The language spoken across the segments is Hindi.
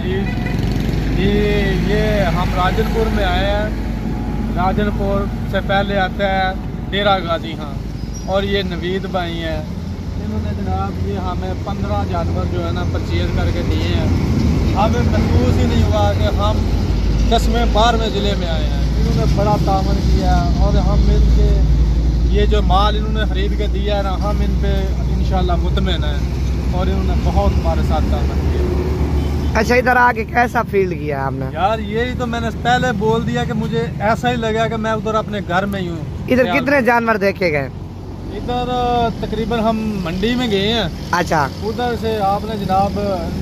अजीज। ये हम राजनपुर में आए हैं। राजनपुर से पहले आता है डेरा गाजी खां, और ये नवीद भाई हैं। इन्होंने जनाब ये हमें 15 जानवर जो है ना परचेज़ करके दिए हैं। हमें महसूस ही नहीं हुआ कि हम 10वें 12वें ज़िले में आए हैं। इन्होंने बड़ा तामन किया, और हम इनके ये जो माल इन्होंने ख़रीद के दिया है ना, हम इन पर इंशाल्लाह मुतमईन हैं, और इन्होंने बहुत हमारे साथ तामन किया। अच्छा, इधर आके कैसा फील किया आपने? यार यही तो मैंने पहले बोल दिया कि मुझे ऐसा ही लगा कि मैं उधर अपने घर में ही हूँ। इधर कितने जानवर देखे गए? इधर तकरीबन हम मंडी में गए हैं। अच्छा, उधर से आपने जनाब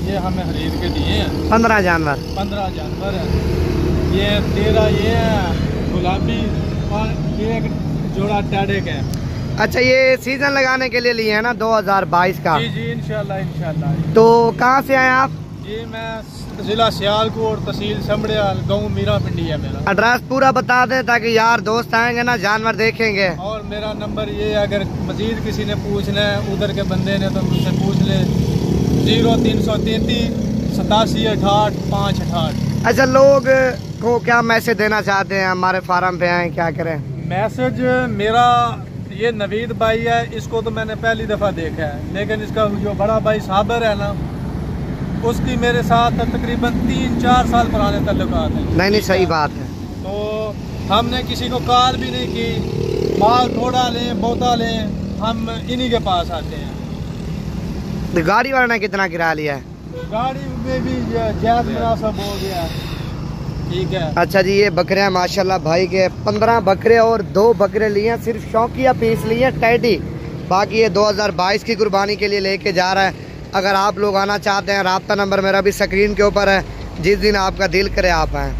ये हमें खरीद के दिए हैं 15 जानवर। 15 जानवर है। ये 13 ये है गुलाबी, और ये एक जोड़ा टेडे का है। अच्छा, ये सीजन लगाने के लिए लिए है ना 2022 का? जी जी, इंशाल्लाह इंशाल्लाह। तो कहाँ से आए आप? जी मैं जिला सियालकोट, तहसील समड़ियाल, गाँव मीरा पिंडी है मेरा। एड्रेस पूरा बता दें ताकि यार दोस्त आएंगे ना, जानवर देखेंगे। और मेरा नंबर ये है, अगर मजीद किसी ने पूछना है उधर के बंदे ने तो मुझसे पूछ ले। 0333 87 68 568। अच्छा, लोग को क्या मैसेज देना चाहते हैं हमारे फार्म पे आए, क्या करें? मैसेज मेरा ये नवीद भाई है, इसको तो मैंने पहली दफ़ा देखा है, लेकिन इसका जो बड़ा भाई साबर है ना, उसकी मेरे साथ तकरीबन 3-4 साल पुराने ताल्लुकात हैं। नहीं, सही बात है। तो हमने किसी को कॉल भी नहीं की, माल थोड़ा लें बहुता लें, हम इन्हीं के पास आते हैं। तो गाड़ी वाले ने कितना किराया लिया है? गाड़ी में भी जायज़ मुनासिब हो गया, ठीक है। अच्छा जी, ये बकरे माशाल्लाह भाई के 15 बकरे और 2 बकरे लिए हैं, सिर्फ शौकिया पीस लिए टेडी। बाकी ये 2022 की कुर्बानी के लिए लेके जा रहा है। अगर आप लोग आना चाहते हैं, राब्ता नंबर मेरा भी स्क्रीन के ऊपर है, जिस दिन आपका दिल करे आप आएँ।